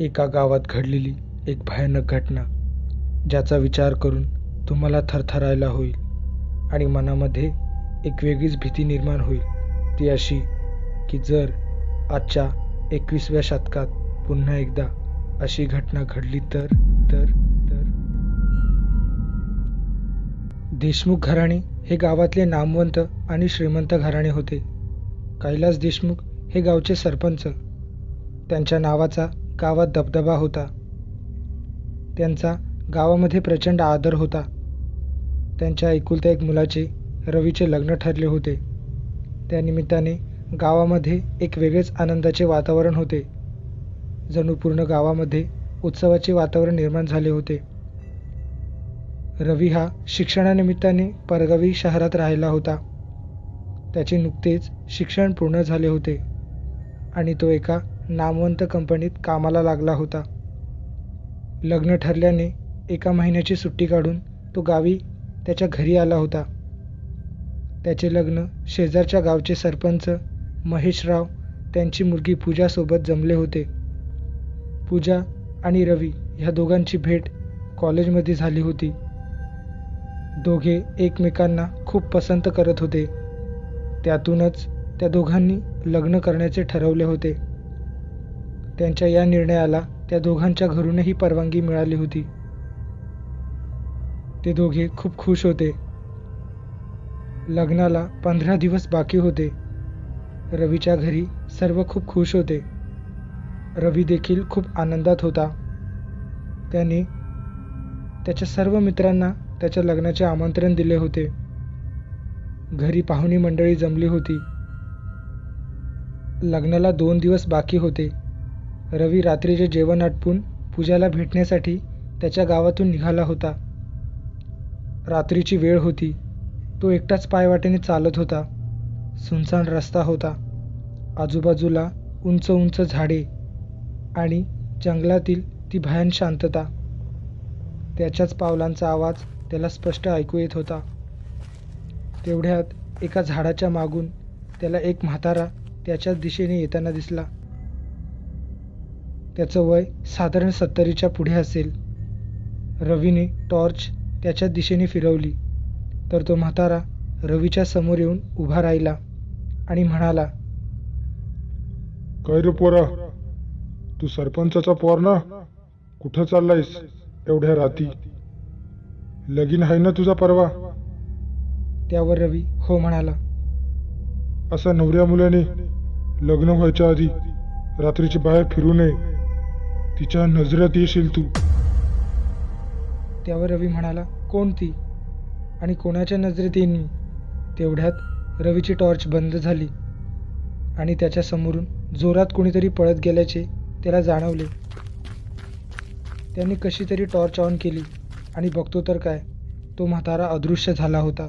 एका गावात घडलेली एक भयानक घटना, ज्याचा विचार करून तुम्हाला थरथरायला होईल आणि मनामध्ये एक वेगळीच भीती निर्माण होईल. ती अशी की जर आजच्या 21व्या शतकात पुन्हा एकदा अशी घटना घडली तर तर तर देशमुख घराणे हे गावातले नामवंत आणि श्रीमंत घराणे होते. कैलास देशमुख हे गावचे सरपंच. त्यांच्या नावाचा गावात दबदबा होता. त्यांचा गावामध्ये प्रचंड आदर होता. त्यांच्या एकुलत्या एक मुलाचे, रवीचे लग्न ठरले होते. त्यानिमित्ताने गावामध्ये एक वेगळेच आनंदाचे वातावरण होते. जणू पूर्ण गावामध्ये उत्सवाचे वातावरण निर्माण झाले होते. रवी हा शिक्षणानिमित्ताने परगावी शहरात राहिला होता. त्याचे नुकतेच शिक्षण पूर्ण झाले होते आणि तो एका नामवंत कंपनीत कामाला लागला होता. लग्न ठरल्याने एका महिन्याची सुट्टी काढून तो गावी त्याच्या घरी आला होता. त्याचे लग्न शेजारच्या गावचे सरपंच महेशराव त्यांची मुलगी पूजासोबत जमले होते. पूजा आणि रवी ह्या दोघांची भेट कॉलेजमध्ये झाली होती. दोघे एकमेकांना खूप पसंत करत होते. त्यातूनच त्या दोघांनी लग्न करण्याचे ठरवले होते. त्यांच्या या निर्णयाला त्या दोघांच्या घरूनही परवानगी मिळाली होती. ते दोघे खूप खुश होते. लग्नाला 15 दिवस बाकी होते. रवीच्या घरी सर्व खूप खुश होते. रवी देखील खूप आनंदात होता. त्याने त्याच्या सर्व मित्रांना त्याच्या लग्नाचे आमंत्रण दिले होते. घरी पाहुणी मंडळी जमली होती. लग्नाला 2 दिवस बाकी होते. रवी रात्रीचे जेवण आटपून पूजाला भेटण्यासाठी त्याच्या गावातून निघाला होता. रात्रीची वेळ होती. तो एकटाच पायवाटेने चालत होता. सुनसान रस्ता होता. आजूबाजूला उंच उंच झाडे आणि जंगलातील ती भयान शांतता. त्याच्याच पावलांचा आवाज त्याला स्पष्ट ऐकू येत होता. तेवढ्यात एका झाडाच्या मागून त्याला एक म्हातारा त्याच्याच दिशेने येताना दिसला. त्याचं वय साधारण 70च्या पुढे असेल. रवीने टॉर्च त्याच्या दिशेने फिरवली तर तो म्हातारा रवीच्या समोर येऊन उभा राहिला आणि म्हणाला, काय रे पोरा, तू सरपंचाचा पोर ना? कुठं चाललायस एवढ्या राती? लगीन आहे ना तुझा परवा? त्यावर रवी हो म्हणाला. असा नवऱ्या मुलाने लग्न व्हायच्या आधी रात्रीची बाहेर फिरू नये. तिच्या नजरेत येशील तू. त्यावर रवी म्हणाला, कोण ती आणि कोणाच्या नजरेत येईन मी? तेवढ्यात रवीची टॉर्च बंद झाली आणि त्याच्या समोरून जोरात कोणीतरी पळत गेल्याचे त्याला जाणवले. त्याने कशी तरी टॉर्च ऑन केली आणि बघतो तर काय, तो म्हातारा अदृश्य झाला होता.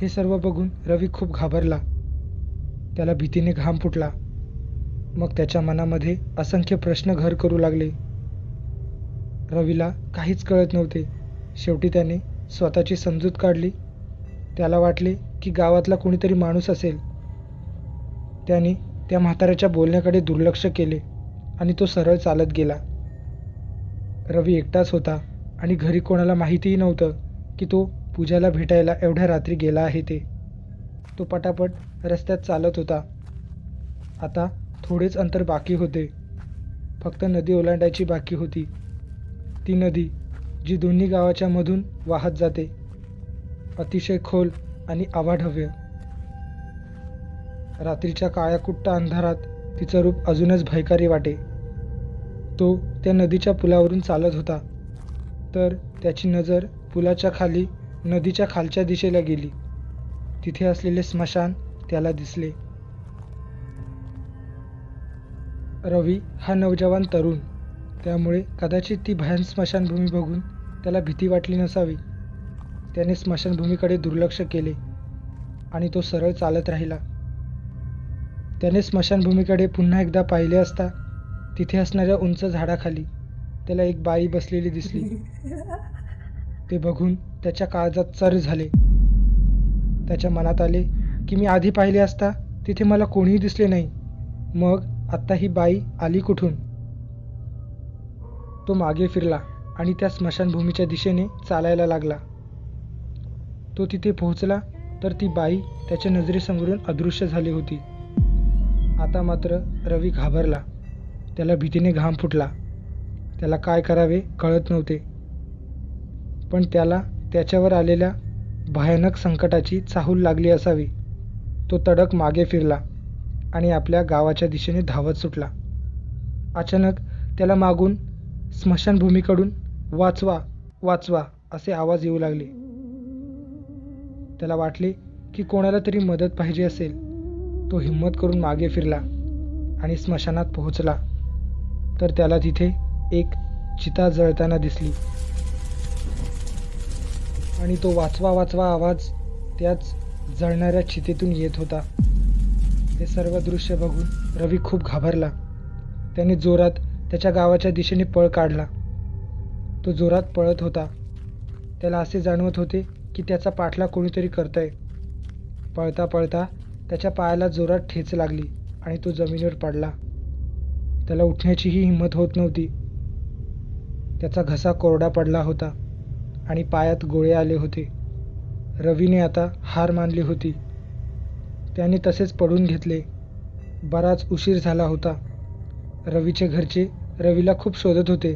हे सर्व बघून रवी खूप घाबरला. त्याला भीतीने घाम फुटला. मग त्याच्या मनामध्ये असंख्य प्रश्न घर करू लागले. रवीला काहीच कळत नव्हते. शेवटी त्याने स्वतःची समजूत काढली. त्याला वाटले की गावातला कोणीतरी माणूस असेल. त्याने त्या म्हाताऱ्याच्या बोलण्याकडे दुर्लक्ष केले आणि तो सरळ चालत गेला. रवी एकटाच होता आणि घरी कोणाला माहितीही नव्हतं की तो पूजाला भेटायला एवढ्या रात्री गेला आहे ते. तो पटापट रस्त्यात चालत होता. आता थोडेच अंतर बाकी होते. फक्त नदी ओलांडायची बाकी होती. ती नदी जी दोन्ही गावाच्या मधून वाहत जाते. अतिशय खोल आणि अवाढव्य. रात्रीच्या काळ्याकुट्ट अंधारात तिचं रूप अजूनच भयकारी वाटे. तो त्या नदीच्या पुलावरून चालत होता तर त्याची नजर पुलाच्या खाली नदीच्या खालच्या दिशेला गेली. तिथे असलेले स्मशान त्याला दिसले. रवी हा नवजवान तरुण, त्यामुळे कदाचित ती भयान स्मशानभूमी बघून त्याला भीती वाटली नसावी. त्याने स्मशानभूमीकडे दुर्लक्ष केले आणि तो सरळ चालत राहिला. त्याने स्मशानभूमीकडे पुन्हा एकदा पाहिले असता तिथे असणाऱ्या उंच झाडाखाली त्याला एक बाई बसलेली दिसली. ते बघून त्याच्या काळजात चर झाले. त्याच्या मनात आले की मी आधी पाहिले असता तिथे मला कोणीही दिसले नाही. मग आत्ता ही बाई आली कुठून? तो मागे फिरला आणि त्या स्मशानभूमीच्या दिशेने चालायला लागला. तो तिथे पोहोचला तर ती बाई त्याच्या नजरेसमोरून अदृश्य झाली होती. आता मात्र रवी घाबरला. त्याला भीतीने घाम फुटला. त्याला काय करावे कळत नव्हते. पण त्याला त्याच्यावर आलेल्या भयानक संकटाची चाहूल लागली असावी. तो तडक मागे फिरला आणि आपल्या गावाच्या दिशेने धावत सुटला. अचानक त्याला मागून स्मशानभूमीकडून वाचवा वाचवा असे आवाज येऊ लागले. त्याला वाटले की कोणाला तरी मदत पाहिजे असेल. तो हिम्मत करून मागे फिरला आणि स्मशानात पोहोचला तर त्याला तिथे एक चिता जळताना दिसली आणि तो वाचवा वाचवा आवाज त्याच जळणाऱ्या चितेतून येत होता. हे सर्व दृश्य बघून रवी खूप घाबरला. त्याने जोरात त्याच्या गावाच्या दिशेने पळ काढला. तो जोरात पळत होता. त्याला असे जाणवत होते की त्याचा पाठलाग कोणीतरी करतंय. पळता पळता त्याच्या पायाला जोरात ठेच लागली आणि तो जमिनीवर पडला. त्याला उठण्याचीही हिंमत होत नव्हती. त्याचा घसा कोरडा पडला होता आणि पायात गोळे आले होते. रवीने आता हार मानली होती. त्याने तसेच पडून घेतले. बराच उशीर झाला होता. रवीचे घरचे रवीला खूप शोधत होते.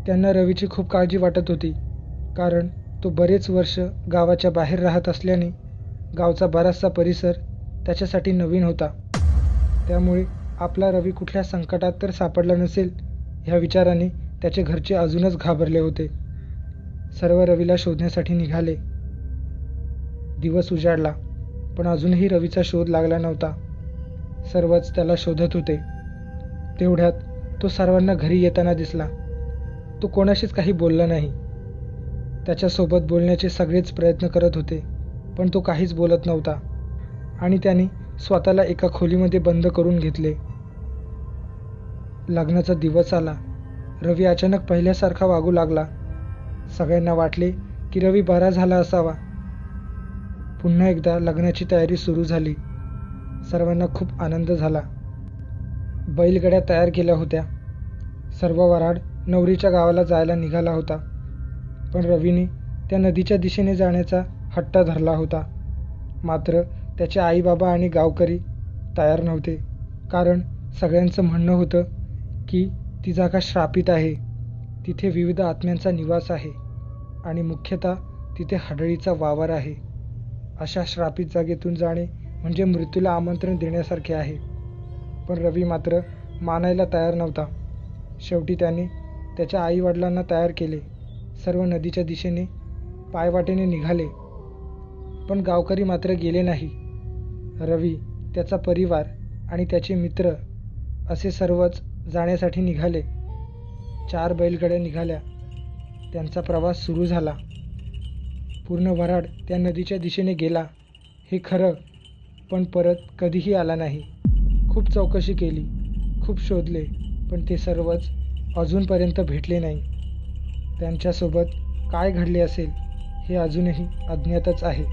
त्यांना रवीची खूप काळजी वाटत होती, कारण तो बरेच वर्ष गावाच्या बाहेर राहत असल्याने गावचा बराचसा परिसर त्याच्यासाठी नवीन होता. त्यामुळे आपला रवी कुठल्या संकटात तर सापडला नसेल ह्या विचाराने त्याचे घरचे अजूनच घाबरले होते. सर्व रवीला शोधण्यासाठी निघाले. दिवस उजाडला, पण अजूनही रवीचा शोध लागला नव्हता. सर्वच त्याला शोधत होते. तेवढ्यात तो सर्वांना घरी येताना दिसला. तो कोणाशीच काही बोलला नाही. त्याच्यासोबत बोलण्याचे सगळेच प्रयत्न करत होते, पण तो काहीच बोलत नव्हता आणि त्याने स्वतःला एका खोलीमध्ये बंद करून घेतले. लग्नाचा दिवस आला. रवी अचानक पहिल्यासारखा वागू लागला. सगळ्यांना वाटले की रवी बरा झाला असावा. पुन्हा एकदा लग्नाची तयारी सुरू झाली. सर्वांना खूप आनंद झाला. बैलगाड्या तयार केल्या होत्या. सर्व वऱ्हाड नवरीच्या गावाला जायला निघाला होता. पण रवीने त्या नदीच्या दिशेने जाण्याचा हट्ट धरला होता. मात्र त्याचे आईबाबा आणि गावकरी तयार नव्हते, कारण सगळ्यांचं म्हणणं होतं की ती जागा श्रापित आहे. तिथे विविध आत्म्यांचा निवास आहे आणि मुख्यतः तिथे हडळीचा वावर आहे. अशा श्रापित जागेतून जाणे म्हणजे मृत्यूला आमंत्रण देण्यासारखे आहे. पण रवी मात्र मानायला तयार नव्हता. शेवटी त्याने त्याच्या आईवडिलांना तयार केले. सर्व नदीच्या दिशेने पायवाटेने निघाले, पण गावकरी मात्र गेले नाही. रवी, त्याचा परिवार आणि त्याचे मित्र असे सर्वच जाण्यासाठी निघाले. 4 बैलगाड्या निघाल्या. त्यांचा प्रवास सुरू झाला. पूर्ण वऱ्हाड त्या नदीच्या दिशेने गेला हे खरं, पण परत कधीही आला नाही. खूप चौकशी केली, खूप शोधले, पण ते सर्वच अजूनपर्यंत भेटले नाही. त्यांच्यासोबत काय घडले असेल हे अजूनही अज्ञातच आहे.